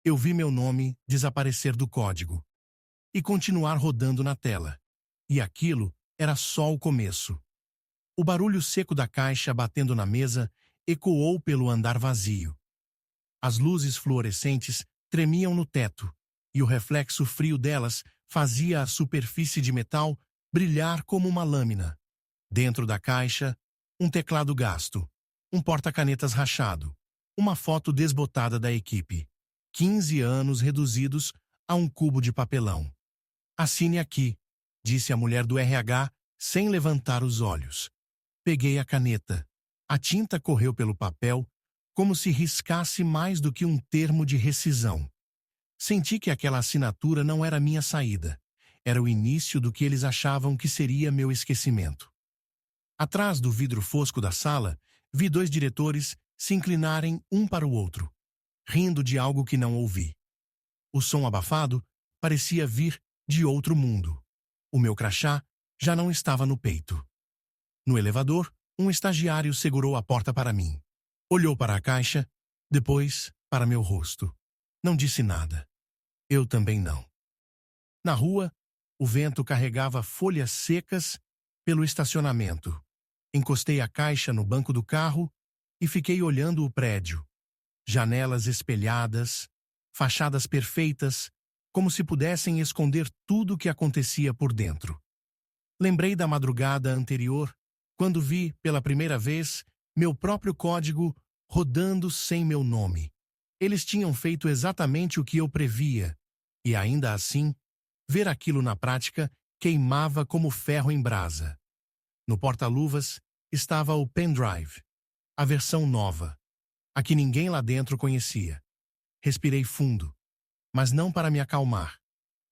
Eu vi meu nome desaparecer do código e continuar rodando na tela. E aquilo era só o começo. O barulho seco da caixa batendo na mesa ecoou pelo andar vazio. As luzes fluorescentes tremiam no teto, e o reflexo frio delas fazia a superfície de metal brilhar como uma lâmina. Dentro da caixa, um teclado gasto, um porta-canetas rachado, uma foto desbotada da equipe. 15 anos reduzidos a um cubo de papelão. "Assine aqui", disse a mulher do RH, sem levantar os olhos. Peguei a caneta. A tinta correu pelo papel, como se riscasse mais do que um termo de rescisão. Senti que aquela assinatura não era minha saída. Era o início do que eles achavam que seria meu esquecimento. Atrás do vidro fosco da sala, vi 2 diretores se inclinarem um para o outro, rindo de algo que não ouvi. O som abafado parecia vir de outro mundo. O meu crachá já não estava no peito. No elevador, um estagiário segurou a porta para mim. Olhou para a caixa, depois para meu rosto. Não disse nada. Eu também não. Na rua, o vento carregava folhas secas pelo estacionamento. Encostei a caixa no banco do carro e fiquei olhando o prédio. Janelas espelhadas, fachadas perfeitas, como se pudessem esconder tudo o que acontecia por dentro. Lembrei da madrugada anterior, quando vi, pela primeira vez, meu próprio código rodando sem meu nome. Eles tinham feito exatamente o que eu previa, e ainda assim, ver aquilo na prática queimava como ferro em brasa. No porta-luvas estava o pendrive, a versão nova, a que ninguém lá dentro conhecia. Respirei fundo, mas não para me acalmar.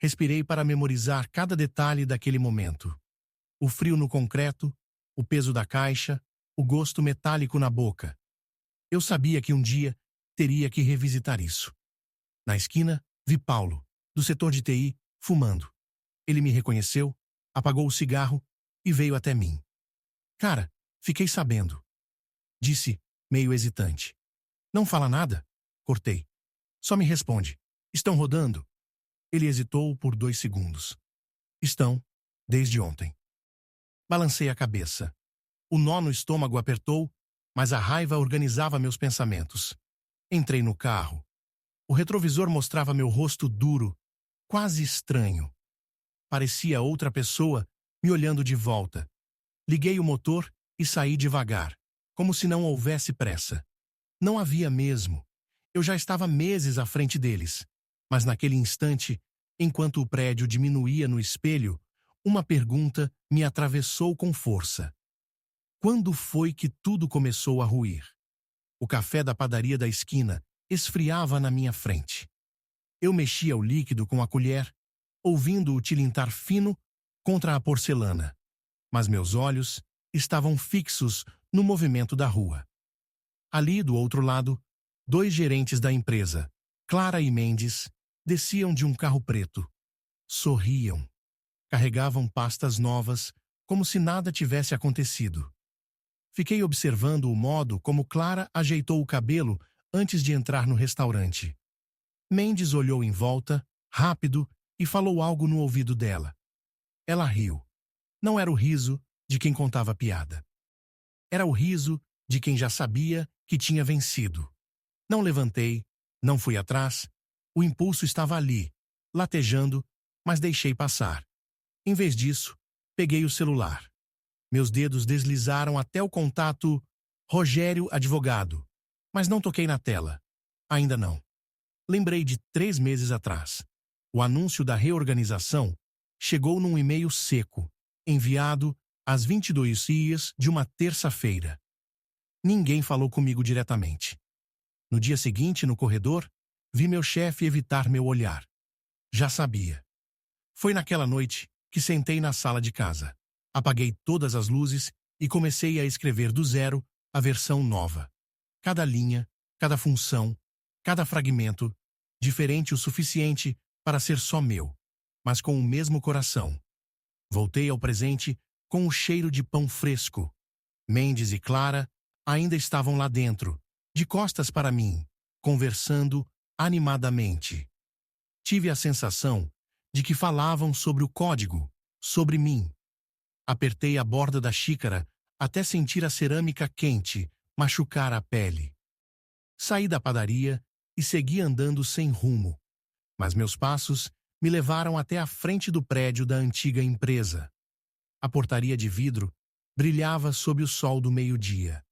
Respirei para memorizar cada detalhe daquele momento. O frio no concreto, o peso da caixa, o gosto metálico na boca. Eu sabia que um dia teria que revisitar isso. Na esquina, vi Paulo, do setor de TI, fumando. Ele me reconheceu, apagou o cigarro e veio até mim. "Cara, fiquei sabendo", disse, meio hesitante. "Não fala nada?" Cortei. "Só me responde. Estão rodando?" Ele hesitou por 2 segundos. "Estão, desde ontem." Balancei a cabeça. O nó no estômago apertou, mas a raiva organizava meus pensamentos. Entrei no carro. O retrovisor mostrava meu rosto duro, quase estranho. Parecia outra pessoa me olhando de volta. Liguei o motor e saí devagar, como se não houvesse pressa. Não havia mesmo. Eu já estava meses à frente deles. Mas naquele instante, enquanto o prédio diminuía no espelho, uma pergunta me atravessou com força. Quando foi que tudo começou a ruir? O café da padaria da esquina esfriava na minha frente. Eu mexia o líquido com a colher, ouvindo-o tilintar fino contra a porcelana. Mas meus olhos estavam fixos no movimento da rua. Ali, do outro lado, 2 gerentes da empresa, Clara e Mendes, desciam de um carro preto. Sorriam. Carregavam pastas novas, como se nada tivesse acontecido. Fiquei observando o modo como Clara ajeitou o cabelo antes de entrar no restaurante. Mendes olhou em volta, rápido, e falou algo no ouvido dela. Ela riu. Não era o riso de quem contava piada. Era o riso de quem já sabia que tinha vencido. Não levantei, não fui atrás. O impulso estava ali, latejando, mas deixei passar. Em vez disso, peguei o celular. Meus dedos deslizaram até o contato Rogério Advogado, mas não toquei na tela. Ainda não. Lembrei de 3 meses atrás. O anúncio da reorganização chegou num e-mail seco, enviado às 22h de uma terça-feira. Ninguém falou comigo diretamente. No dia seguinte, no corredor, vi meu chefe evitar meu olhar. Já sabia. Foi naquela noite que sentei na sala de casa. Apaguei todas as luzes e comecei a escrever do zero a versão nova. Cada linha, cada função, cada fragmento, diferente o suficiente para ser só meu, mas com o mesmo coração. Voltei ao presente com o cheiro de pão fresco. Mendes e Clara ainda estavam lá dentro, de costas para mim, conversando animadamente. Tive a sensação de que falavam sobre o código, sobre mim. Apertei a borda da xícara até sentir a cerâmica quente machucar a pele. Saí da padaria e segui andando sem rumo, mas meus passos me levaram até a frente do prédio da antiga empresa. A portaria de vidro brilhava sob o sol do meio-dia.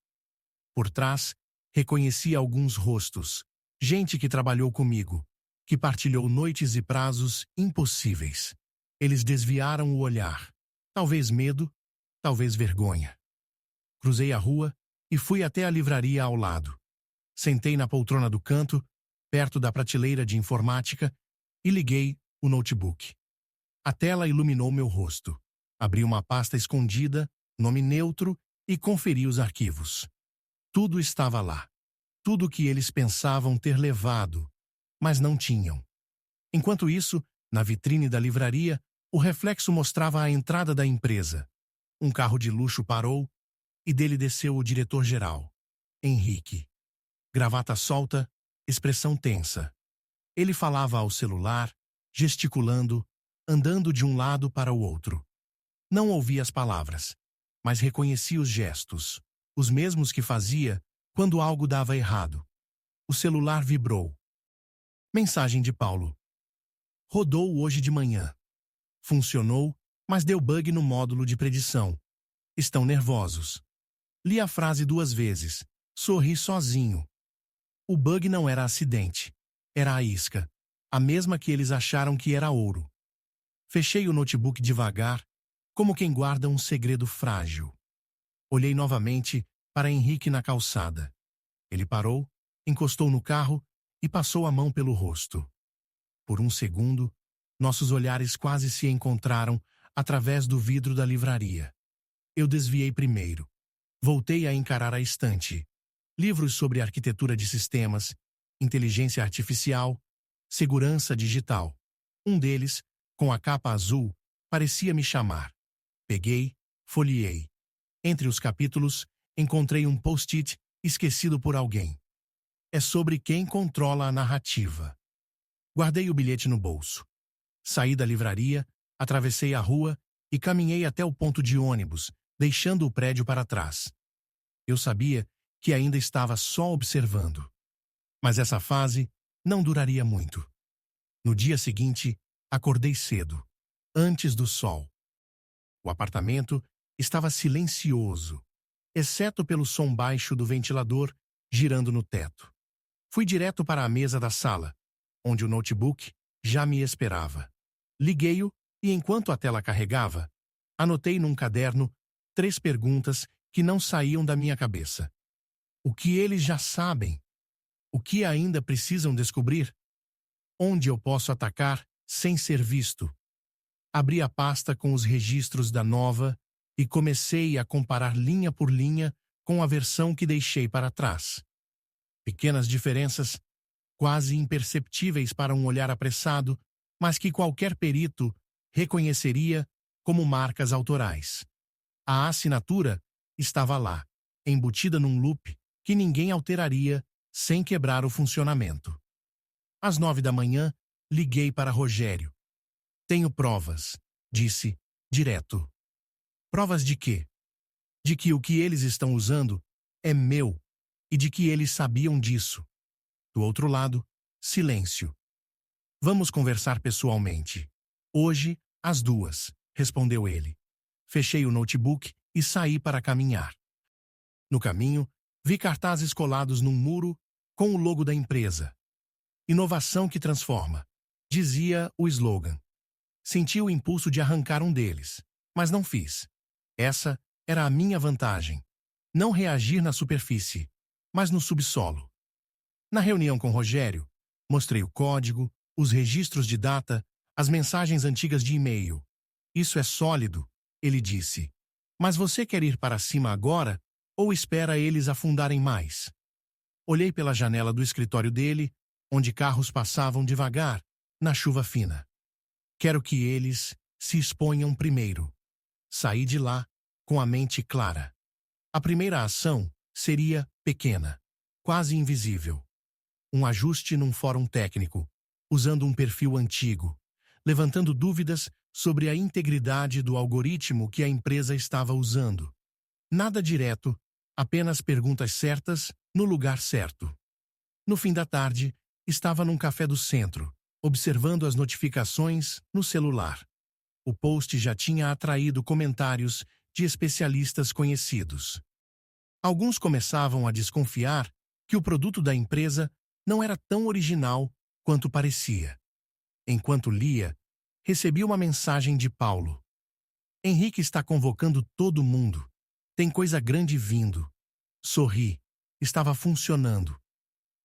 Por trás, reconheci alguns rostos, gente que trabalhou comigo, que partilhou noites e prazos impossíveis. Eles desviaram o olhar, talvez medo, talvez vergonha. Cruzei a rua e fui até a livraria ao lado. Sentei na poltrona do canto, perto da prateleira de informática, e liguei o notebook. A tela iluminou meu rosto. Abri uma pasta escondida, nome neutro, e conferi os arquivos. Tudo estava lá. Tudo o que eles pensavam ter levado, mas não tinham. Enquanto isso, na vitrine da livraria, o reflexo mostrava a entrada da empresa. Um carro de luxo parou e dele desceu o diretor-geral, Henrique. Gravata solta, expressão tensa. Ele falava ao celular, gesticulando, andando de um lado para o outro. Não ouvi as palavras, mas reconheci os gestos, os mesmos que fazia quando algo dava errado. O celular vibrou. Mensagem de Paulo. Rodou hoje de manhã. Funcionou, mas deu bug no módulo de predição. Estão nervosos. Li a frase 2 vezes. Sorri sozinho. O bug não era acidente. Era a isca. A mesma que eles acharam que era ouro. Fechei o notebook devagar, como quem guarda um segredo frágil. Olhei novamente para Henrique na calçada. Ele parou, encostou no carro e passou a mão pelo rosto. Por um segundo, nossos olhares quase se encontraram através do vidro da livraria. Eu desviei primeiro. Voltei a encarar a estante. Livros sobre arquitetura de sistemas, inteligência artificial, segurança digital. Um deles, com a capa azul, parecia me chamar. Peguei, folheei. Entre os capítulos, encontrei um post-it esquecido por alguém. É sobre quem controla a narrativa. Guardei o bilhete no bolso. Saí da livraria, atravessei a rua e caminhei até o ponto de ônibus, deixando o prédio para trás. Eu sabia que ainda estava só observando. Mas essa fase não duraria muito. No dia seguinte, acordei cedo, antes do sol. O apartamento estava silencioso, exceto pelo som baixo do ventilador girando no teto. Fui direto para a mesa da sala, onde o notebook já me esperava. Liguei-o e, enquanto a tela carregava, anotei num caderno 3 perguntas que não saíam da minha cabeça. O que eles já sabem? O que ainda precisam descobrir? Onde eu posso atacar sem ser visto? Abri a pasta com os registros da nova e comecei a comparar linha por linha com a versão que deixei para trás. Pequenas diferenças, quase imperceptíveis para um olhar apressado, mas que qualquer perito reconheceria como marcas autorais. A assinatura estava lá, embutida num loop que ninguém alteraria sem quebrar o funcionamento. Às 9 da manhã, liguei para Rogério. Tenho provas, disse, direto. Provas de quê? De que o que eles estão usando é meu e de que eles sabiam disso. Do outro lado, silêncio. Vamos conversar pessoalmente. Hoje, às 2, respondeu ele. Fechei o notebook e saí para caminhar. No caminho, vi cartazes colados num muro com o logo da empresa. Inovação que transforma, dizia o slogan. Senti o impulso de arrancar um deles, mas não fiz. Essa era a minha vantagem. Não reagir na superfície, mas no subsolo. Na reunião com Rogério, mostrei o código, os registros de data, as mensagens antigas de e-mail. Isso é sólido, ele disse. Mas você quer ir para cima agora ou espera eles afundarem mais? Olhei pela janela do escritório dele, onde carros passavam devagar, na chuva fina. Quero que eles se exponham primeiro. Saí de lá com a mente clara. A primeira ação seria pequena, quase invisível. um ajuste num fórum técnico, usando um perfil antigo, levantando dúvidas sobre a integridade do algoritmo que a empresa estava usando. Nada direto, apenas perguntas certas no lugar certo. No fim da tarde, estava num café do centro, observando as notificações no celular. O post já tinha atraído comentários de especialistas conhecidos. Alguns começavam a desconfiar que o produto da empresa não era tão original quanto parecia. Enquanto lia, recebi uma mensagem de Paulo. Henrique está convocando todo mundo. Tem coisa grande vindo. Sorri. Estava funcionando.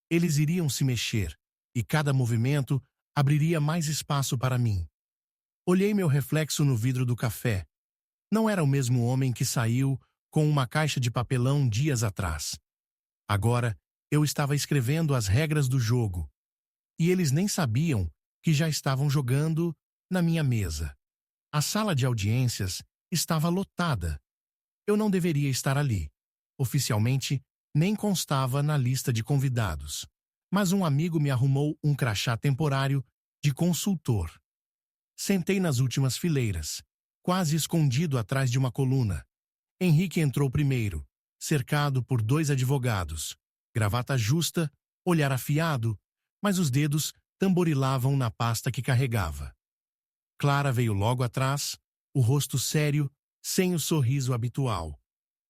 Eles iriam se mexer, e cada movimento abriria mais espaço para mim. Olhei meu reflexo no vidro do café. Não era o mesmo homem que saiu com uma caixa de papelão dias atrás. Agora, eu estava escrevendo as regras do jogo. E eles nem sabiam que já estavam jogando na minha mesa. A sala de audiências estava lotada. Eu não deveria estar ali. Oficialmente, nem constava na lista de convidados. Mas um amigo me arrumou um crachá temporário de consultor. Sentei nas últimas fileiras, quase escondido atrás de uma coluna. Henrique entrou primeiro, cercado por 2 advogados. Gravata justa, olhar afiado, mas os dedos tamborilavam na pasta que carregava. Clara veio logo atrás, o rosto sério, sem o sorriso habitual.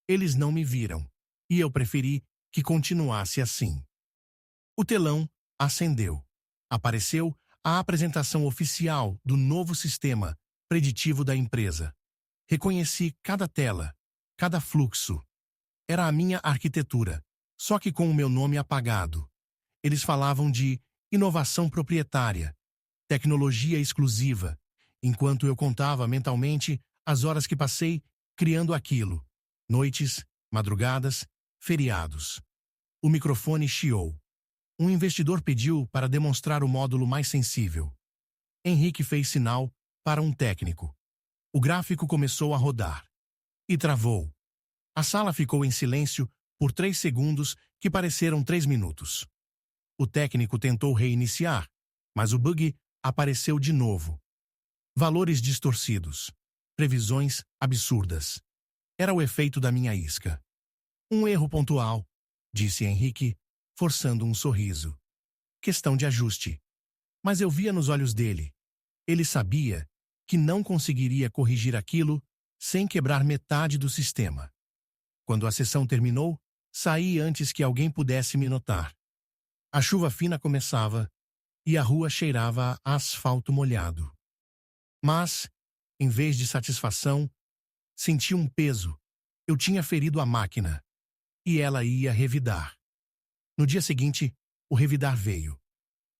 Eles não me viram, e eu preferi que continuasse assim. O telão acendeu. Apareceu a apresentação oficial do novo sistema preditivo da empresa. Reconheci cada tela, cada fluxo. Era a minha arquitetura, só que com o meu nome apagado. Eles falavam de inovação proprietária, tecnologia exclusiva, enquanto eu contava mentalmente as horas que passei criando aquilo. Noites, madrugadas, feriados. O microfone chiou. Um investidor pediu para demonstrar o módulo mais sensível. Henrique fez sinal para um técnico. O gráfico começou a rodar. E travou. A sala ficou em silêncio por 3 segundos que pareceram 3 minutos. O técnico tentou reiniciar, mas o bug apareceu de novo. Valores distorcidos. Previsões absurdas. Era o efeito da minha isca. Um erro pontual, disse Henrique, forçando um sorriso. Questão de ajuste. Mas eu via nos olhos dele. Ele sabia que não conseguiria corrigir aquilo sem quebrar metade do sistema. Quando a sessão terminou, saí antes que alguém pudesse me notar. A chuva fina começava e a rua cheirava a asfalto molhado. Mas, em vez de satisfação, senti um peso. Eu tinha ferido a máquina. E ela ia revidar. No dia seguinte, o revidar veio.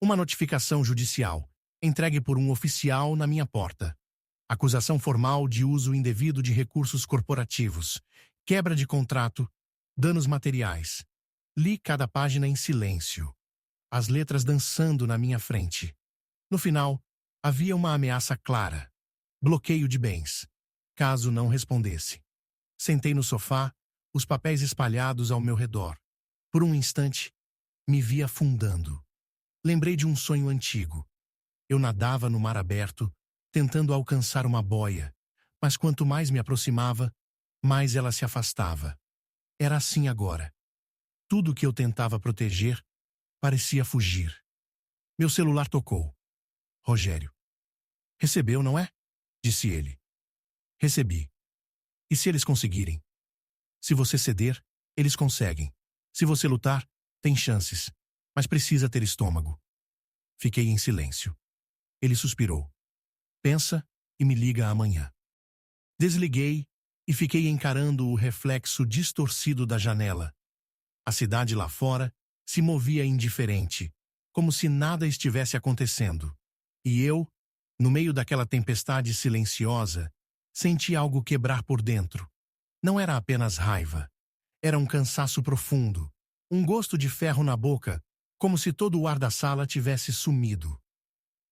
Uma notificação judicial, entregue por um oficial na minha porta. Acusação formal de uso indevido de recursos corporativos, quebra de contrato, danos materiais. Li cada página em silêncio. As letras dançando na minha frente. No final, havia uma ameaça clara. Bloqueio de bens, caso não respondesse. Sentei no sofá, os papéis espalhados ao meu redor. Por um instante, me vi afundando. Lembrei de um sonho antigo. Eu nadava no mar aberto, tentando alcançar uma boia, mas quanto mais me aproximava, mais ela se afastava. Era assim agora. Tudo que eu tentava proteger parecia fugir. Meu celular tocou. Rogério. Recebeu, não é? Disse ele. Recebi. E se eles conseguirem? Se você ceder, eles conseguem. Se você lutar, tem chances. Mas precisa ter estômago. Fiquei em silêncio. Ele suspirou. Pensa e me liga amanhã. Desliguei e fiquei encarando o reflexo distorcido da janela. A cidade lá fora se movia indiferente, como se nada estivesse acontecendo. E eu, no meio daquela tempestade silenciosa, senti algo quebrar por dentro. Não era apenas raiva. Era um cansaço profundo, um gosto de ferro na boca, como se todo o ar da sala tivesse sumido.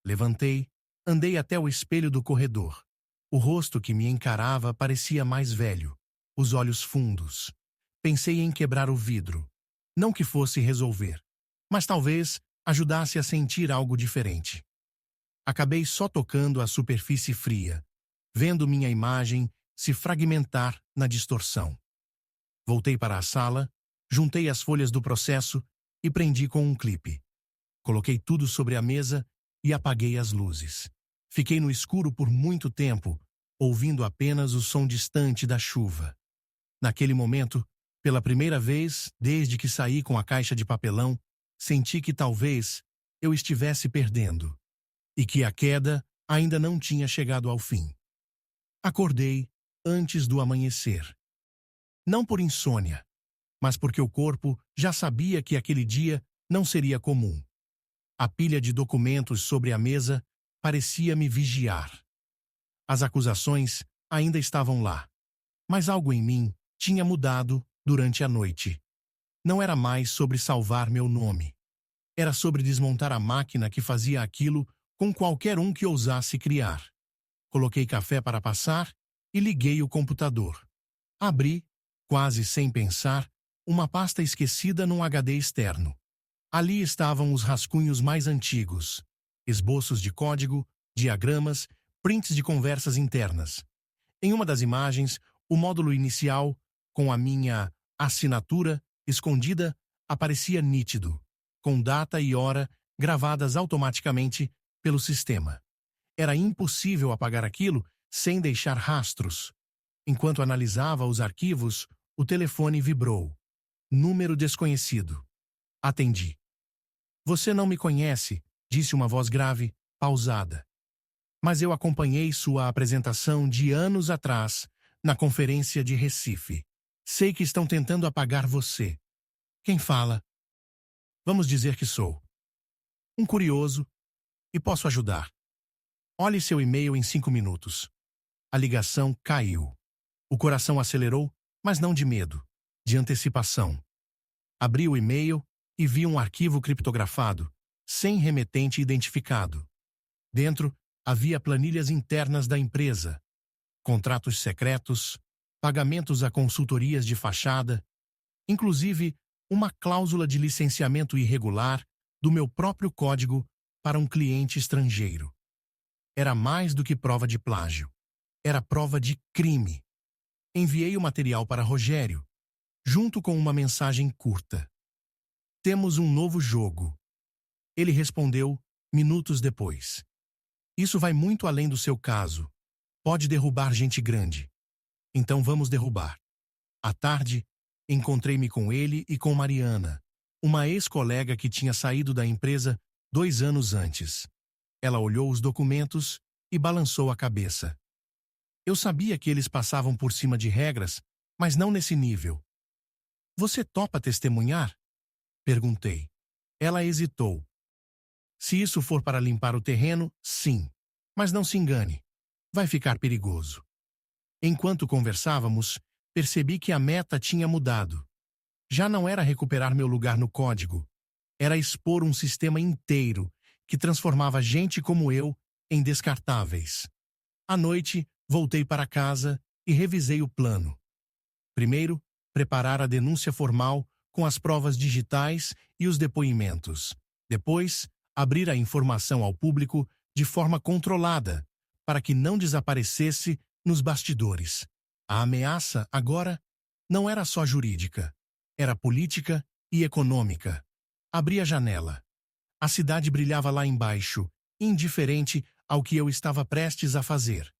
Levantei, andei até o espelho do corredor. O rosto que me encarava parecia mais velho, os olhos fundos. Pensei em quebrar o vidro. Não que fosse resolver, mas talvez ajudasse a sentir algo diferente. Acabei só tocando a superfície fria, vendo minha imagem se fragmentar na distorção. Voltei para a sala, juntei as folhas do processo e prendi com um clipe. Coloquei tudo sobre a mesa e apaguei as luzes. Fiquei no escuro por muito tempo, ouvindo apenas o som distante da chuva. Naquele momento, pela primeira vez desde que saí com a caixa de papelão, senti que talvez eu estivesse perdendo e que a queda ainda não tinha chegado ao fim. Acordei antes do amanhecer. Não por insônia, mas porque o corpo já sabia que aquele dia não seria comum. A pilha de documentos sobre a mesa parecia me vigiar. As acusações ainda estavam lá, mas algo em mim tinha mudado durante a noite. Não era mais sobre salvar meu nome. Era sobre desmontar a máquina que fazia aquilo com qualquer um que ousasse criar. Coloquei café para passar e liguei o computador. Abri, quase sem pensar, uma pasta esquecida num HD externo. Ali estavam os rascunhos mais antigos, esboços de código, diagramas, prints de conversas internas. Em uma das imagens, o módulo inicial, com a minha assinatura escondida, aparecia nítido, com data e hora gravadas automaticamente pelo sistema. Era impossível apagar aquilo sem deixar rastros. Enquanto analisava os arquivos, o telefone vibrou. Número desconhecido. Atendi. Você não me conhece, disse uma voz grave, pausada. Mas eu acompanhei sua apresentação de anos atrás, na conferência de Recife. Sei que estão tentando apagar você. Quem fala? Vamos dizer que sou um curioso e posso ajudar. Olhe seu e-mail em 5 minutos. A ligação caiu. O coração acelerou, mas não de medo, de antecipação. Abri o e-mail e vi um arquivo criptografado, sem remetente identificado. Dentro, havia planilhas internas da empresa, contratos secretos, pagamentos a consultorias de fachada, inclusive uma cláusula de licenciamento irregular do meu próprio código para um cliente estrangeiro. Era mais do que prova de plágio. Era prova de crime. Enviei o material para Rogério, junto com uma mensagem curta. Temos um novo jogo. Ele respondeu minutos depois. Isso vai muito além do seu caso. Pode derrubar gente grande. Então vamos derrubar. À tarde, encontrei-me com ele e com Mariana, uma ex-colega que tinha saído da empresa 2 anos antes. Ela olhou os documentos e balançou a cabeça. Eu sabia que eles passavam por cima de regras, mas não nesse nível. Você topa testemunhar? Perguntei. Ela hesitou. Se isso for para limpar o terreno, sim. Mas não se engane. Vai ficar perigoso. Enquanto conversávamos, percebi que a meta tinha mudado. Já não era recuperar meu lugar no código. Era expor um sistema inteiro que transformava gente como eu em descartáveis. À noite, voltei para casa e revisei o plano. Primeiro, preparar a denúncia formal com as provas digitais e os depoimentos. Depois, abrir a informação ao público de forma controlada, para que não desaparecesse nos bastidores. A ameaça, agora, não era só jurídica. Era política e econômica. Abri a janela. A cidade brilhava lá embaixo, indiferente ao que eu estava prestes a fazer.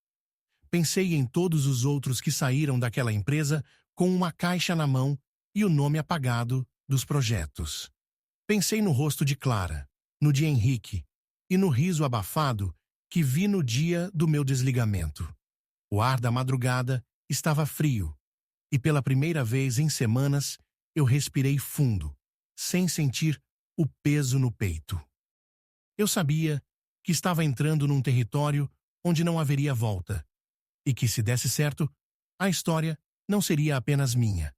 Pensei em todos os outros que saíram daquela empresa com uma caixa na mão e o nome apagado dos projetos. Pensei no rosto de Clara, no de Henrique e no riso abafado que vi no dia do meu desligamento. O ar da madrugada estava frio e pela primeira vez em semanas eu respirei fundo, sem sentir o peso no peito. Eu sabia que estava entrando num território onde não haveria volta e que, se desse certo, a história não seria apenas minha.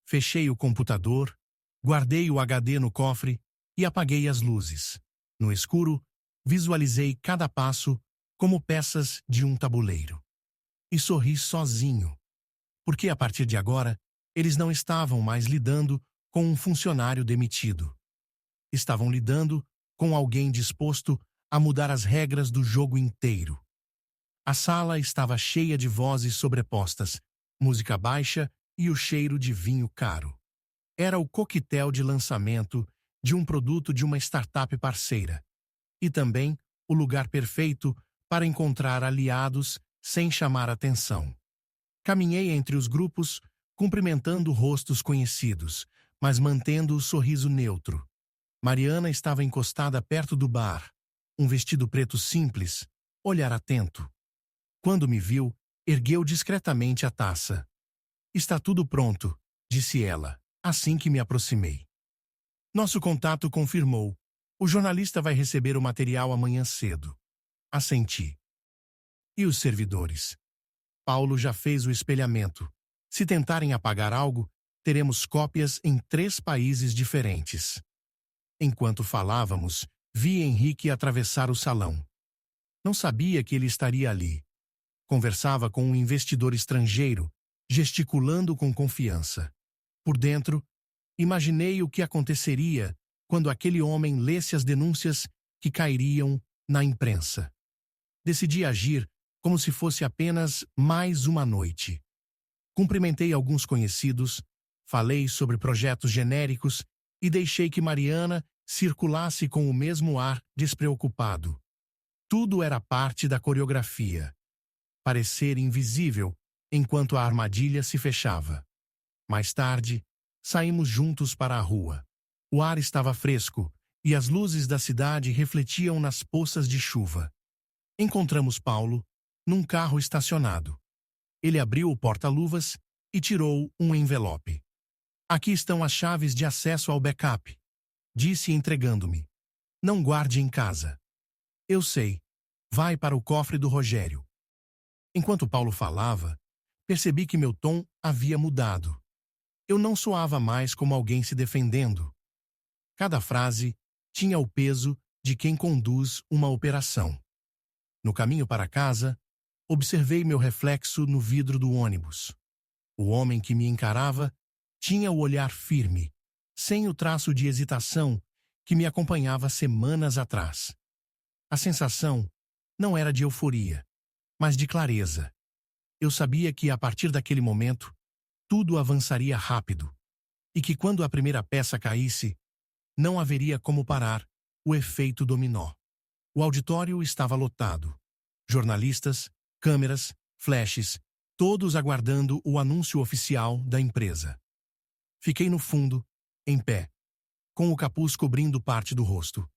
Fechei o computador, guardei o HD no cofre e apaguei as luzes. No escuro, visualizei cada passo como peças de um tabuleiro. E sorri sozinho, porque a partir de agora, eles não estavam mais lidando com um funcionário demitido. estavam lidando com alguém disposto a mudar as regras do jogo inteiro. A sala estava cheia de vozes sobrepostas, música baixa e o cheiro de vinho caro. Era o coquetel de lançamento de um produto de uma startup parceira. E também o lugar perfeito para encontrar aliados sem chamar atenção. Caminhei entre os grupos, cumprimentando rostos conhecidos, mas mantendo o sorriso neutro. Mariana estava encostada perto do bar, um vestido preto simples, olhar atento. Quando me viu, ergueu discretamente a taça. "Está tudo pronto", disse ela, assim que me aproximei. Nosso contato confirmou. "O jornalista vai receber o material amanhã cedo." Assenti. "E os servidores?" "Paulo já fez o espelhamento. Se tentarem apagar algo, teremos cópias em 3 países diferentes." Enquanto falávamos, vi Henrique atravessar o salão. Não sabia que ele estaria ali. Conversava com um investidor estrangeiro, gesticulando com confiança. Por dentro, imaginei o que aconteceria quando aquele homem lesse as denúncias que cairiam na imprensa. Decidi agir como se fosse apenas mais uma noite. Cumprimentei alguns conhecidos, falei sobre projetos genéricos e deixei que Mariana circulasse com o mesmo ar despreocupado. Tudo era parte da coreografia. Parecer invisível enquanto a armadilha se fechava. Mais tarde, saímos juntos para a rua. O ar estava fresco e as luzes da cidade refletiam nas poças de chuva. Encontramos Paulo num carro estacionado. Ele abriu o porta-luvas e tirou um envelope. "Aqui estão as chaves de acesso ao backup", disse entregando-me. "Não guarde em casa." "Eu sei. Vai para o cofre do Rogério." Enquanto Paulo falava, percebi que meu tom havia mudado. Eu não soava mais como alguém se defendendo. Cada frase tinha o peso de quem conduz uma operação. No caminho para casa, observei meu reflexo no vidro do ônibus. O homem que me encarava tinha o olhar firme, sem o traço de hesitação que me acompanhava semanas atrás. A sensação não era de euforia, mas de clareza. Eu sabia que, a partir daquele momento, tudo avançaria rápido, e que quando a primeira peça caísse, não haveria como parar o efeito dominó. O auditório estava lotado. Jornalistas, câmeras, flashes, todos aguardando o anúncio oficial da empresa. Fiquei no fundo, em pé, com o capuz cobrindo parte do rosto.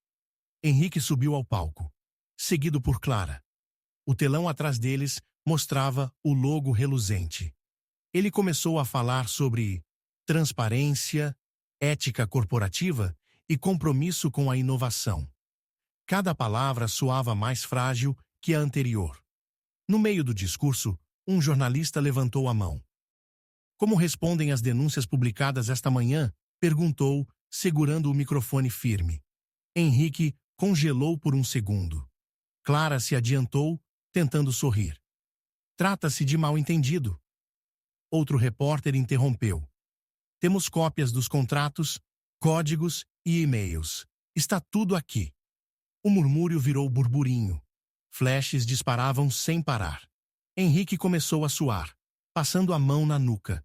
Henrique subiu ao palco, seguido por Clara. O telão atrás deles mostrava o logo reluzente. Ele começou a falar sobre transparência, ética corporativa e compromisso com a inovação. Cada palavra soava mais frágil que a anterior. No meio do discurso, um jornalista levantou a mão. "Como respondem às denúncias publicadas esta manhã?", perguntou, segurando o microfone firme. Henrique congelou por um segundo. Clara se adiantou, tentando sorrir. "Trata-se de mal-entendido." Outro repórter interrompeu. "Temos cópias dos contratos, códigos e e-mails. Está tudo aqui." O murmúrio virou burburinho. Flashes disparavam sem parar. Henrique começou a suar, passando a mão na nuca.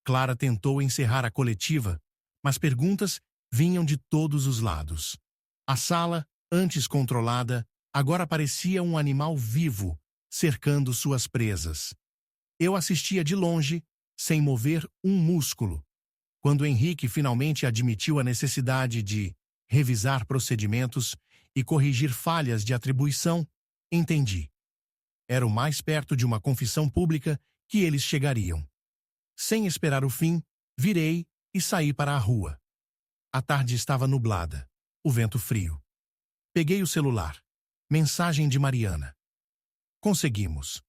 Clara tentou encerrar a coletiva, mas perguntas vinham de todos os lados. A sala, antes controlada, agora parecia um animal vivo, cercando suas presas. Eu assistia de longe, sem mover um músculo. Quando Henrique finalmente admitiu a necessidade de revisar procedimentos e corrigir falhas de atribuição, entendi. Era o mais perto de uma confissão pública que eles chegariam. Sem esperar o fim, virei e saí para a rua. A tarde estava nublada, o vento frio. Peguei o celular. Mensagem de Mariana. "Conseguimos."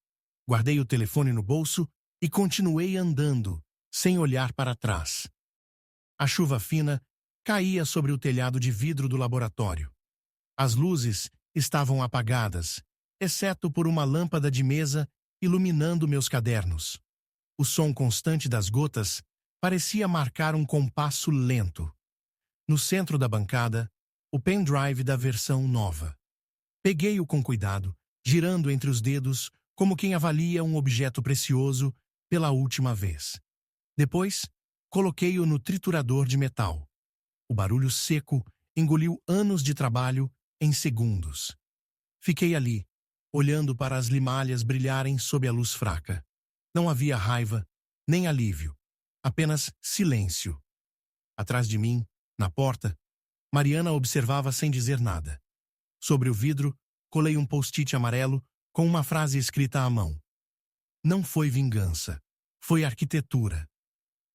Guardei o telefone no bolso e continuei andando, sem olhar para trás. A chuva fina caía sobre o telhado de vidro do laboratório. As luzes estavam apagadas, exceto por uma lâmpada de mesa iluminando meus cadernos. O som constante das gotas parecia marcar um compasso lento. No centro da bancada, o pendrive da versão nova. Peguei-o com cuidado, girando entre os dedos como quem avalia um objeto precioso pela última vez. Depois, coloquei-o no triturador de metal. O barulho seco engoliu anos de trabalho em segundos. Fiquei ali, olhando para as limalhas brilharem sob a luz fraca. Não havia raiva, nem alívio, apenas silêncio. Atrás de mim, na porta, Mariana observava sem dizer nada. Sobre o vidro, colei um post-it amarelo com uma frase escrita à mão. Não foi vingança, foi arquitetura.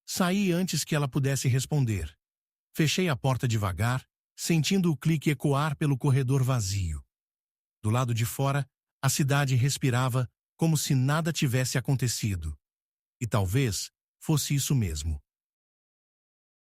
Saí antes que ela pudesse responder. Fechei a porta devagar, sentindo o clique ecoar pelo corredor vazio. Do lado de fora, a cidade respirava como se nada tivesse acontecido. E talvez fosse isso mesmo.